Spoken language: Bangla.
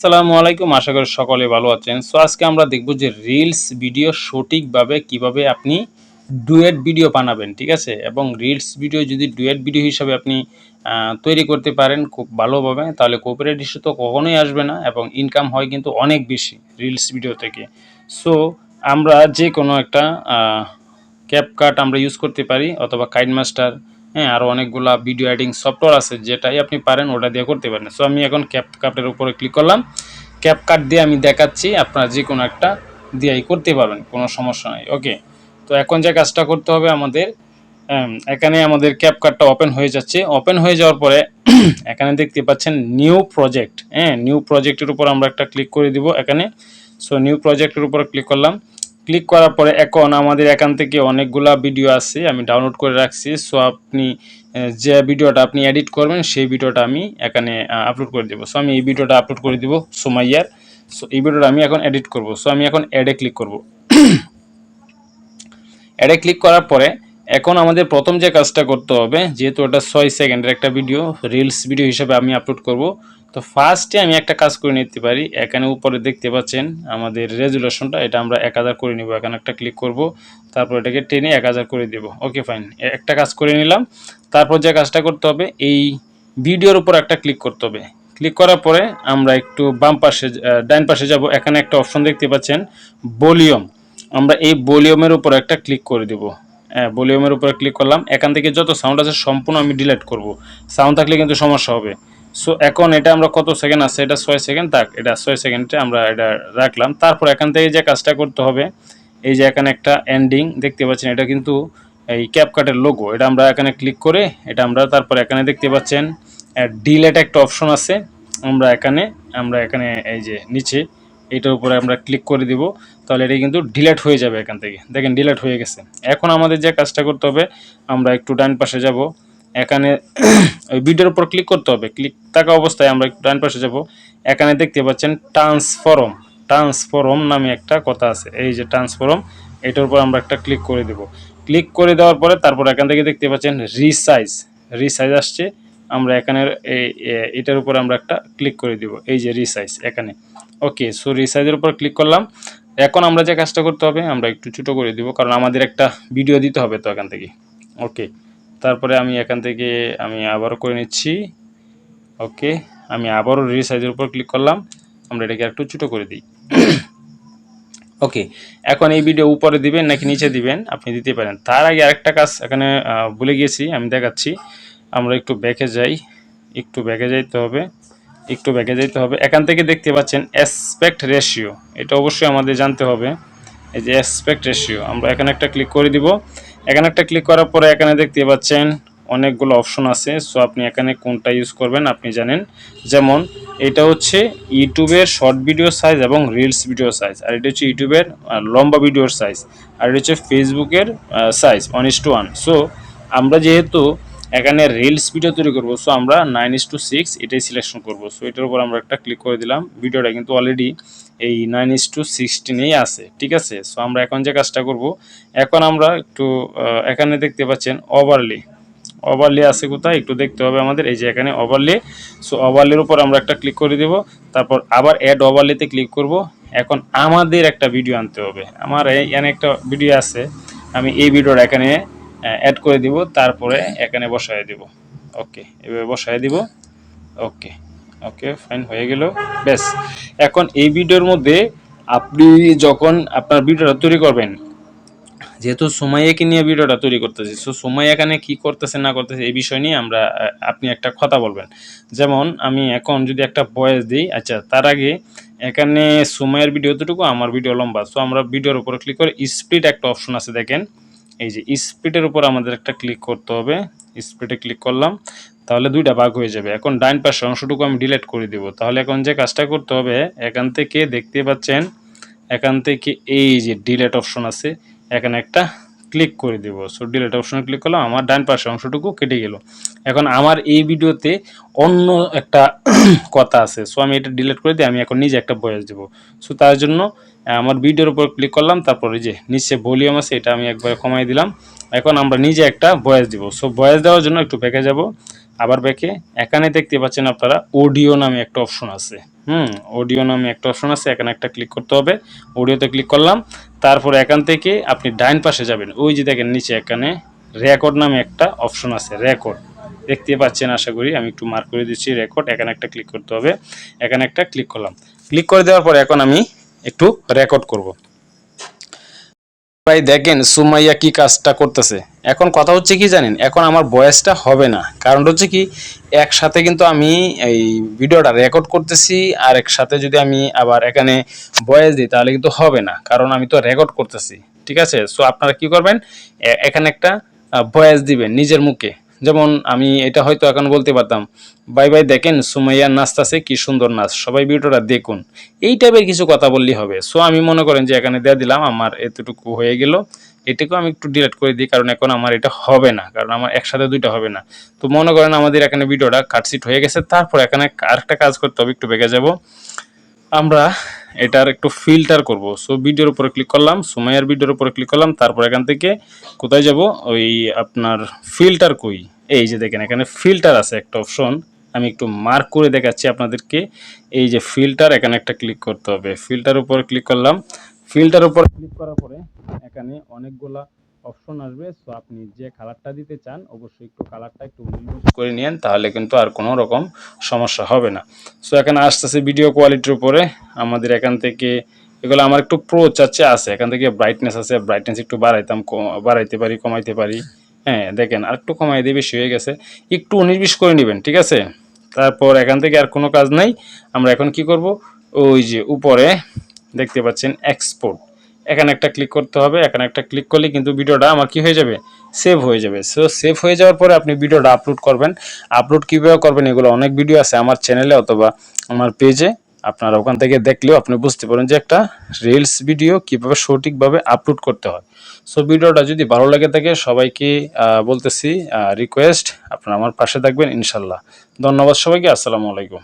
আসসালামু আলাইকুম, আশা করি সকলে ভালো আছেন। সো আজকে আমরা দেখব যে রিলস ভিডিও সঠিকভাবে কিভাবে আপনি ডুয়েট ভিডিও বানাবেন, ঠিক আছে? এবং রিলস ভিডিও যদি ডুয়েট ভিডিও হিসাবে আপনি তৈরি করতে পারেন খুব ভালোভাবে, তাহলে কপিরাইট ইস্যু তো কখনোই আসবে না এবং ইনকাম হয় কিন্তু অনেক বেশি রিলস ভিডিও থেকে। সো আমরা যে কোনো একটা ক্যাপকাট আমরা ইউজ করতে পারি অথবা কাইনমাস্টার, হ্যাঁ, আরও অনেকগুলা ভিডিও এডিটিং সফটওয়্যার আছে, যেটাই আপনি পারেন ওটা দিয়ে করতে পারেন। সো আমি এখন ক্যাপকাটের উপরে ক্লিক করলাম। ক্যাপকাট দিয়ে আমি দেখাচ্ছি, আপনারা যে কোনো একটা দিয়েই করতে পারবেন, কোনো সমস্যা নাই। ওকে, তো এখন যে কাজটা করতে হবে আমাদের, এখানে আমাদের ক্যাপকাটটা ওপেন হয়ে যাচ্ছে। ওপেন হয়ে যাওয়ার পরে এখানে দেখতে পাচ্ছেন নিউ প্রজেক্ট, হ্যাঁ, নিউ প্রজেক্টের উপর আমরা একটা ক্লিক করে দিব এখানে। সো নিউ প্রজেক্টের উপর ক্লিক করলাম। ক্লিক করার পরে এখন আমাদের এখান থেকে অনেকগুলা ভিডিও আছে, আমি ডাউনলোড করে রাখছি। সো আপনি যে ভিডিওটা আপনি এডিট করবেন সেই ভিডিওটা আমি এখানে আপলোড করে দেবো। সো আমি এই ভিডিওটা আপলোড করে দিব সুমাইয়ার। সো এই ভিডিওটা আমি এখন এডিট করব। সো আমি এখন অ্যাডে ক্লিক করব। অ্যাডে ক্লিক করার পরে এখন আমাদের প্রথম যে কাজটা করতে হবে, যেহেতু ওটা 6 সেকেন্ডের একটা ভিডিও, রিলস ভিডিও হিসেবে আমি আপলোড করব, তো ফার্স্টে আমি একটা কাজ করে নিতে পারি। এখানে উপরে দেখতে পাচ্ছেন আমাদের রেজুলেশনটা, এটা আমরা 1000 করে নিব। এখানে একটা ক্লিক করব, তারপর এটাকে টেনে 1000 করে দেব। ওকে, ফাইন, একটা কাজ করে নিলাম। তারপর যে কাজটা করতে হবে, এই ভিডিওর উপর একটা ক্লিক করতে হবে। ক্লিক করার পরে আমরা একটু বাম পাশে ডান পাশে যাব। এখানে একটা অপশন দেখতে পাচ্ছেন ভলিউম, আমরা এই ভলিউমের উপর একটা ক্লিক করে দেব। হ্যাঁ, ভলিউমের উপরে ক্লিক করলাম। এখান থেকে যত সাউন্ড আছে সম্পূর্ণ আমি ডিলিট করব, সাউন্ড থাকলে কিন্তু সমস্যা হবে। সো এখন এটা আমরা কত সেকেন্ড আছে, এটা 6 সেকেন্ড থাক, এটা 6 সেকেন্ডে আমরা এটা রাখলাম। তারপর এখান থেকে যে কাজটা করতে হবে, এই যে এখানে একটা এন্ডিং দেখতে পাচ্ছেন, এটা কিন্তু এই ক্যাপকাটের লোগো, এটা আমরা এখানে ক্লিক করে এটা আমরা তারপর এখানে দেখতে পাচ্ছেন ডিলেট একটা অপশন আছে, আমরা এখানে এই যে নিচে এটার উপরে আমরা ক্লিক করে দিব, তাহলে এটা কিন্তু ডিলেট হয়ে যাবে। এখান থেকে দেখেন ডিলেট হয়ে গেছে। এখন আমাদের যে কাজটা করতে হবে, আমরা একটু ডান পাশে যাব। এখানে ওই ভিডিওর উপর ক্লিক করতে হবে। ক্লিক থাকা অবস্থায় আমরা একটু ডান পাশে যাব। এখানে দেখতে পাচ্ছেন ট্রান্সফর্ম নামে একটা কথা আছে, এই যে ট্রান্সফর্ম, এটার উপর আমরা একটা ক্লিক করে দেব। ক্লিক করে দেওয়ার পরে তারপর এখান থেকে দেখতে পাচ্ছেন রিসাইজ আসছে। আমরা এখানে এটার উপর আমরা একটা ক্লিক করে দিব, এই যে রিসাইজ এখানে। ওকে, সো রিসাইজের উপর ক্লিক করলাম। এখন আমরা যে কাজটা করতে হবে, আমরা একটু ছোটো করে দিব, কারণ আমাদের একটা ভিডিও দিতে হবে তো এখান থেকে। ওকে, তারপরে আমি এখান থেকে আমি আবারও করে নিচ্ছি। ওকে, আমি আবারও রিসাইজের উপর ক্লিক করলাম, আমরা এটাকে একটু ছোটো করে দিই। ওকে, এখন এই ভিডিও উপরে দিবেন নাকি নিচে দিবেন আপনি দিতে পারেন। তার আগে আরেকটা কাজ এখানে ভুলে গিয়েছি, আমি দেখাচ্ছি। আমরা একটু ব্যাকে যাই, একটু ব্যাকে যাইতে হবে। এখান থেকে দেখতে পাচ্ছেন অ্যাসপেক্ট রেশিও, এটা অবশ্যই আমাদের জানতে হবে। এই যে অ্যাসপেক্ট রেশিও, আমরা এখানে একটা ক্লিক করে দিব। এখানে একটা ক্লিক করার পরে এখানে দেখতে পাচ্ছেন অনেকগুলো অপশন আছে। সো আপনি এখানে কোনটা ইউজ করবেন আপনি জানেন। যেমন এটা হচ্ছে ইউটিউবের শর্ট ভিডিও সাইজ এবং রিলস ভিডিও সাইজ, আর এটা হচ্ছে ইউটিউবের লম্বা ভিডিওর সাইজ, আর এটা হচ্ছে ফেসবুকের সাইজ 1:1। সো আমরা যেহেতু এখানে রিলস ভিডিও তৈরি করবো, সো আমরা 9:6 এটাই সিলেকশন করব। সো এটার উপর আমরা একটা ক্লিক করে দিলাম। ভিডিওটা কিন্তু অলরেডি এই 9:16 আছে, ঠিক আছে। সো আমরা এখন যে কাজটা করব, এখন আমরা একটু এখানে দেখতে পাচ্ছেন ওভারলে আছে কোথায়, একটু দেখতে হবে আমাদের, এই যে এখানে ওভারলে। সো ওভারলের উপর আমরা একটা ক্লিক করে দেব, তারপর আবার অ্যাড ওভারলেতে ক্লিক করব। এখন আমাদের একটা ভিডিও আনতে হবে, আমার এখানে একটা ভিডিও আছে, আমি এই ভিডিওটা এখানে অ্যাড করে দিব, তারপরে এখানে বসায় দিব। ওকে, এভাবে বসায় দিব। ওকে, ওকে, ফাইন, হয়ে গেল। ব্যাস, এখন এই ভিডিওর মধ্যে আপনি যখন আপনার ভিডিওটা তৈরি করবেন, যেহেতু সুমাইয়াকে নিয়ে ভিডিওটা তৈরি করতেছি, সো সুমাইয়া এখানে কি করতেছে না করতেছে এই বিষয় নিয়ে আমরা আপনি একটা কথা বলবেন। যেমন আমি এখন যদি একটা ভয়েস দিই, আচ্ছা তার আগে এখানে সুমাইয়ার ভিডিও এতটুকু, আমার ভিডিও লম্বা। সো আমরা ভিডিওর উপরে ক্লিক করে স্প্লিট একটা অপশন আছে দেখেন, এই যে স্প্লিটের উপর আমাদের একটা ক্লিক করতে হবে। স্প্লিটে ক্লিক করলাম, তাহলে দুইটা ভাগ হয়ে যাবে। এখন ডাইন পাশের অংশটুকু আমি ডিলিট করে দিব। তাহলে এখন যে কাজটা করতে হবে, এখান থেকে দেখতে পাচ্ছেন, এখান থেকে এই যে ডিলিট অপশন আছে, এখানে একটা ক্লিক করে দেব। সো ডিলিট অপশনে ক্লিক করলাম, আমার ডান পাশের অংশটুকু কেটে গেল। এখন আমার এই ভিডিওতে অন্য একটা কথা আছে, সো আমি এটা ডিলিট করে দিই, আমি এখন নিজে একটা ভয়েস দেবো। সো তার জন্য আমার ভিডিওর উপর ক্লিক করলাম, তারপরে যে নিচে ভলিউম আছে এটা আমি একবারে কমাই দিলাম। এখন আমরা নিজে একটা ভয়েস দিব। সো ভয়েস দেওয়ার জন্য একটু ব্যাকে যাব, আবার ব্যাকে এখানে দেখতে পাচ্ছেন আপনারা অডিও নামে একটা অপশন আছে। অডিও নামে একটা অপশন আছে, এখানে একটা ক্লিক করতে হবে। অডিওতে ক্লিক করলাম, তারপর এখান থেকে আপনি ডাইন পাশে যাবেন, ওই যে দেখেন নিচে এখানে রেকর্ড নামে একটা অপশন আছে, রেকর্ড দেখতে পাচ্ছেন আশা করি, আমি একটু মার্ক করে দিচ্ছি রেকর্ড, এখানে একটা ক্লিক করতে হবে। এখানে একটা ক্লিক করলাম, ক্লিক করে দেওয়ার পর এখন আমি একটু রেকর্ড করব। ভাই দেখেন সুমাইয়া কি কাজটা করতেছে। এখন কথা হচ্ছে কি জানেন, এখন আমার ভয়েসটা হবে না, কারণ হচ্ছে কি একসাথে কিন্তু আমি এই ভিডিওটা রেকর্ড করতেছি, আর একসাথে যদি আমি আবার এখানে ভয়েস দিই তাহলে কিন্তু হবে না, কারণ আমি তো রেকর্ড করতেছি। ঠিক আছে, সো আপনারা কি করবেন, এখানে একটা ভয়েস দিবেন নিজের মুখে। যেমন আমি এটা হয়তো এখন বলতে পারতাম, ভাই ভাই দেখেন সুমাইয়ার নাচতেছে, কি সুন্দর নাচ, সবাই ভিডিওটা দেখুন, এই টাইপের কিছু কথা বললেই হবে। সো আমি মনে করেন যে এখানে দিয়ে দিলাম, আমার এতটুকু হয়ে গেল। এটাকে আমি একটু ডিলিট করে দিই, কারণ এখন আমার এটা হবে না, কারণ আমার একসাথে দুইটা হবে না। তো মনে করেন আমাদের এখানে ভিডিওটা কাটসিট হয়ে গেছে, তারপর এখানে আরেকটা কাজ করতে হবে, একটু বেগে যাব, আমরা এটার একটু ফিল্টার করব। সো ভিডিওর উপরে ক্লিক করলাম, সুমাইয়ার ভিডিওর উপরে ক্লিক করলাম, তারপর এখান থেকে কোথায় যাব, ওই আপনার ফিল্টার কই, এই যে দেখেন এখানে ফিল্টার আছে একটা অপশন, আমি একটু মার্ক করে দেখাচ্ছি আপনাদেরকে। এই যে ফিল্টার, এখানে একটা ক্লিক করতে হবে, ফিল্টার উপর ক্লিক করলাম। ফিল্টার উপর ক্লিক করার পরে এখানে অনেকগুলা অপশন আসবে। সো আপনি যে কালারটা দিতে চান অবশ্যই একটু কালারটা একটু মিক্স করে নিন, তাহলে কিন্তু আর কোনো রকম সমস্যা হবে না। সো এখানে আসতেছে ভিডিও কোয়ালিটির উপরে, আমাদের এখান থেকে এগুলো আমার একটু প্রো চাচ্ছে আছে, এখান থেকে ব্রাইটনেস আছে, ব্রাইটনেস একটু বাড়াইতে পারি, কমাইতে পারি। হ্যাঁ দেখেন আর একটু কমাই দিয়ে বেশি হয়ে গেছে, একটু 19-20 করে নেবেন, ঠিক আছে। তারপর এখান থেকে আর কোনো কাজ নাই, আমরা এখন কি করব, ওই যে উপরে দেখতে পাচ্ছেন এক্সপোর্ট, এখানে একটা ক্লিক করতে হবে। এখানে একটা ক্লিক করলে কিন্তু ভিডিওটা আমার কি হয়ে যাবে, সেভ হয়ে যাবে। সো সেভ হয়ে যাওয়ার পরে আপনি ভিডিওটা আপলোড করবেন। আপলোড কীভাবে করবেন, এগুলো অনেক ভিডিও আছে আমার চ্যানেলে অথবা আমার পেজে, আপনারা ওখান থেকে দেখলেও আপনি বুঝতে পারেন যে একটা রিলস ভিডিও কীভাবে সঠিকভাবে আপলোড করতে হয়। সো ভিডিওটা যদি ভালো লাগে থাকে, সবাইকে বলতেছি রিকোয়েস্ট, আপনারা আমার পাশে থাকবেন ইনশাল্লাহ। ধন্যবাদ সবাইকে, আসসালামু আলাইকুম।